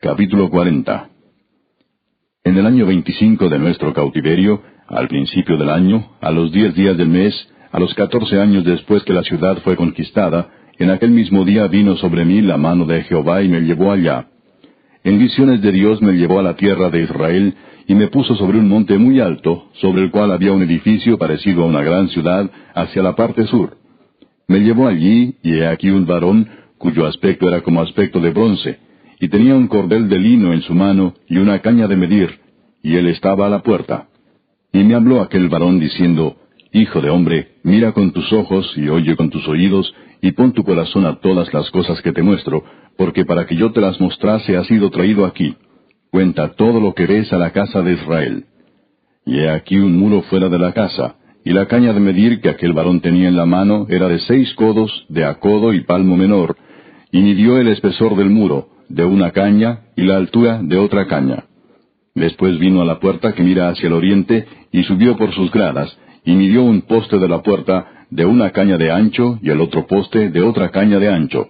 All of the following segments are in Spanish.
Capítulo 40. En el año 25 de nuestro cautiverio, al principio del año, a los 10 días del mes, a los 14 años después que la ciudad fue conquistada, en aquel mismo día vino sobre mí la mano de Jehová y me llevó allá. En visiones de Dios me llevó a la tierra de Israel, y me puso sobre un monte muy alto, sobre el cual había un edificio parecido a una gran ciudad, hacia la parte sur. Me llevó allí, y he aquí un varón, cuyo aspecto era como aspecto de bronce, y tenía un cordel de lino en su mano, y una caña de medir, y él estaba a la puerta. Y me habló aquel varón diciendo, Hijo de hombre, mira con tus ojos, y oye con tus oídos, y pon tu corazón a todas las cosas que te muestro, porque para que yo te las mostrase has sido traído aquí. Cuenta todo lo que ves a la casa de Israel. Y he aquí un muro fuera de la casa, y la caña de medir que aquel varón tenía en la mano era de 6 codos, de a codo y palmo menor, y midió el espesor del muro, de una caña, y la altura de otra caña. Después vino a la puerta que mira hacia el oriente, y subió por sus gradas, y midió un poste de la puerta, de una caña de ancho, y el otro poste de otra caña de ancho.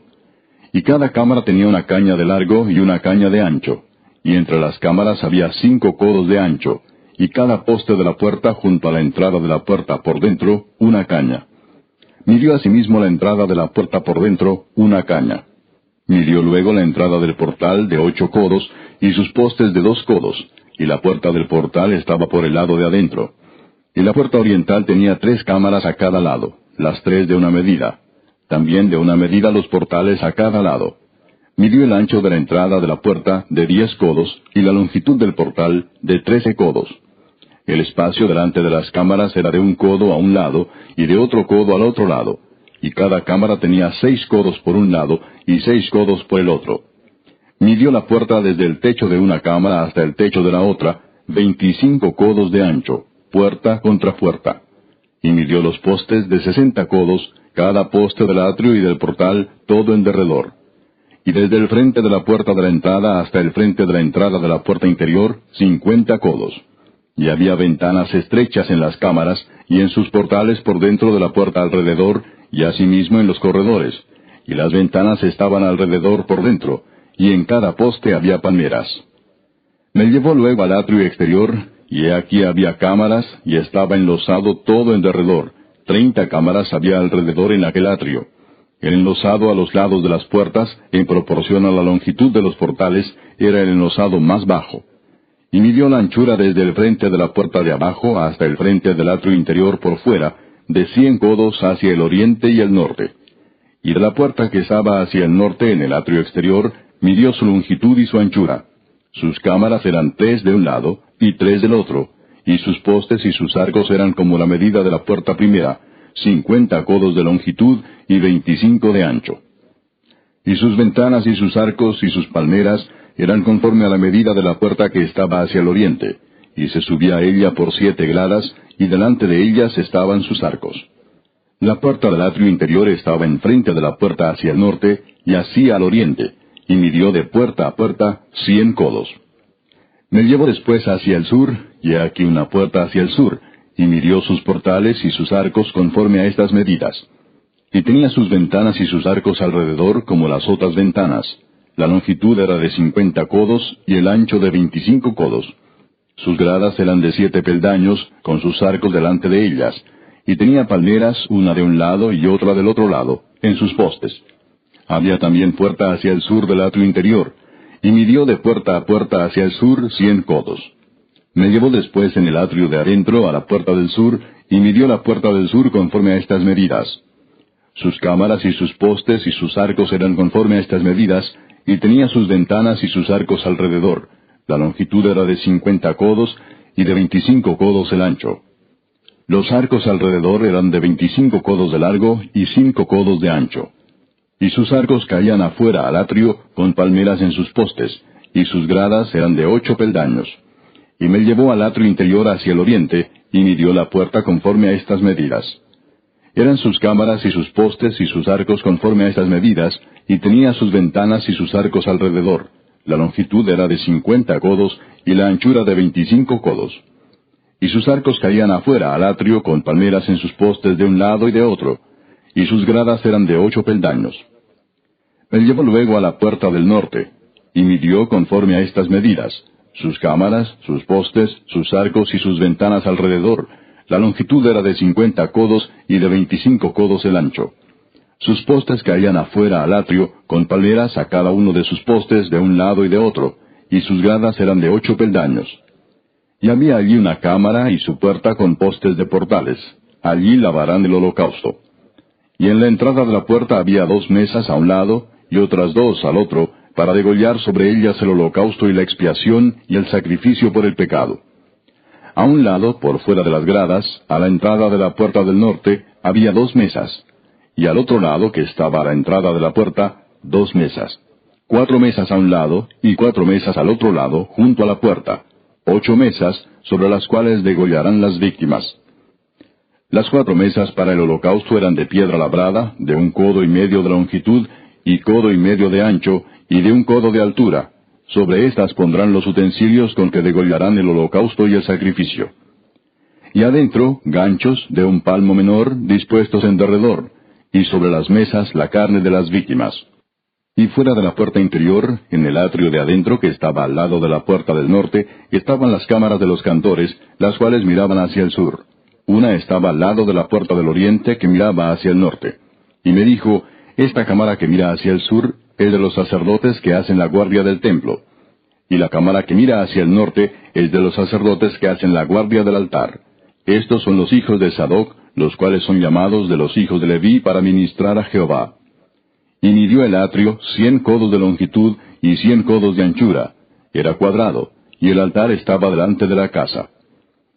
Y cada cámara tenía una caña de largo y una caña de ancho, y entre las cámaras había 5 codos de ancho, y cada poste de la puerta junto a la entrada de la puerta por dentro, una caña. Midió asimismo la entrada de la puerta por dentro, una caña. Midió luego la entrada del portal de 8 codos, y sus postes de 2 codos, y la puerta del portal estaba por el lado de adentro. Y la puerta oriental tenía 3 cámaras a cada lado, las 3 de una medida. También de una medida los portales a cada lado. Midió el ancho de la entrada de la puerta de 10 codos, y la longitud del portal de 13 codos. El espacio delante de las cámaras era de 1 codo a un lado, y de otro codo al otro lado, y cada cámara tenía 6 codos por un lado, y 6 codos por el otro. Midió la puerta desde el techo de una cámara hasta el techo de la otra, 25 codos de ancho, puerta contra puerta. Y midió los postes de 60 codos, cada poste del atrio y del portal, todo en derredor. Y desde el frente de la puerta de la entrada hasta el frente de la entrada de la puerta interior, 50 codos. Y había ventanas estrechas en las cámaras, y en sus portales por dentro de la puerta alrededor, y asimismo en los corredores. Y las ventanas estaban alrededor por dentro, y en cada poste había palmeras. Me llevó luego al atrio exterior, y he aquí había cámaras, y estaba enlosado todo en derredor. 30 cámaras había alrededor en aquel atrio. El enlosado a los lados de las puertas, en proporción a la longitud de los portales, era el enlosado más bajo. Y midió la anchura desde el frente de la puerta de abajo hasta el frente del atrio interior por fuera, de 100 codos hacia el oriente y el norte. Y de la puerta que estaba hacia el norte en el atrio exterior, midió su longitud y su anchura. Sus cámaras eran 3 de un lado y 3 del otro, y sus postes y sus arcos eran como la medida de la puerta primera, 50 codos de longitud y 25 de ancho. Y sus ventanas y sus arcos y sus palmeras eran conforme a la medida de la puerta que estaba hacia el oriente, y se subía a ella por 7 gradas, y delante de ellas estaban sus arcos. La puerta del atrio interior estaba enfrente de la puerta hacia el norte, y así al oriente, y midió de puerta a puerta 100 codos. Me llevó después hacia el sur, y he aquí una puerta hacia el sur, y midió sus portales y sus arcos conforme a estas medidas. Y tenía sus ventanas y sus arcos alrededor como las otras ventanas. La longitud era de 50 codos, y el ancho de 25 codos. Sus gradas eran de 7 peldaños, con sus arcos delante de ellas, y tenía palmeras, una de un lado y otra del otro lado, en sus postes. Había también puerta hacia el sur del atrio interior, y midió de puerta a puerta hacia el sur 100 codos. Me llevó después en el atrio de adentro a la puerta del sur, y midió la puerta del sur conforme a estas medidas. Sus cámaras y sus postes y sus arcos eran conforme a estas medidas, y tenía sus ventanas y sus arcos alrededor. La longitud era de 50 codos, y de 25 codos el ancho. Los arcos alrededor eran de 25 codos de largo y 5 codos de ancho. Y sus arcos caían afuera al atrio, con palmeras en sus postes, y sus gradas eran de 8 peldaños. Y me llevó al atrio interior hacia el oriente, y midió la puerta conforme a estas medidas. Eran sus cámaras y sus postes y sus arcos conforme a estas medidas, y tenía sus ventanas y sus arcos alrededor. La longitud era de 50 codos, y la anchura de 25 codos. Y sus arcos caían afuera al atrio con palmeras en sus postes de un lado y de otro, y sus gradas eran de 8 peldaños. Me llevó luego a la puerta del norte, y midió conforme a estas medidas, sus cámaras, sus postes, sus arcos y sus ventanas alrededor. La longitud era de 50 codos y de 25 codos el ancho. Sus postes caían afuera al atrio, con palmeras a cada uno de sus postes de un lado y de otro, y sus gradas eran de 8 peldaños. Y había allí una cámara y su puerta con postes de portales. Allí lavarán el holocausto. Y en la entrada de la puerta había 2 mesas a un lado, y otras 2 al otro, para degollar sobre ellas el holocausto y la expiación y el sacrificio por el pecado. A un lado, por fuera de las gradas, a la entrada de la puerta del norte, había 2 mesas, y al otro lado, que estaba a la entrada de la puerta, 2 mesas. 4 mesas a un lado, y 4 mesas al otro lado, junto a la puerta. 8 mesas, sobre las cuales degollarán las víctimas. Las 4 mesas para el holocausto eran de piedra labrada, de 1 codo y medio de longitud, y codo y medio de ancho, y de 1 codo de altura. Sobre estas pondrán los utensilios con que degollarán el holocausto y el sacrificio. Y adentro, ganchos de 1 palmo menor, dispuestos en derredor, y sobre las mesas la carne de las víctimas. Y fuera de la puerta interior, en el atrio de adentro que estaba al lado de la puerta del norte, estaban las cámaras de los cantores, las cuales miraban hacia el sur. Una estaba al lado de la puerta del oriente que miraba hacia el norte. Y me dijo, esta cámara que mira hacia el sur es de los sacerdotes que hacen la guardia del templo. Y la cámara que mira hacia el norte es de los sacerdotes que hacen la guardia del altar. Estos son los hijos de Sadoc, los cuales son llamados de los hijos de Leví para ministrar a Jehová. Y midió el atrio 100 codos de longitud y 100 codos de anchura. Era cuadrado, y el altar estaba delante de la casa.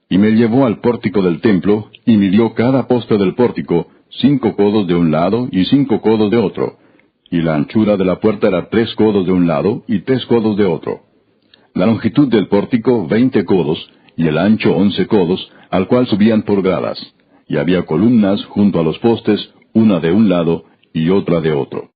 Y me llevó al pórtico del templo, y midió cada poste del pórtico, 5 codos de un lado y 5 codos de otro. Y la anchura de la puerta era 3 codos de un lado y 3 codos de otro. La longitud del pórtico 20 codos, y el ancho 11 codos, al cual subían por gradas. Y había columnas junto a los postes, una de un lado y otra de otro.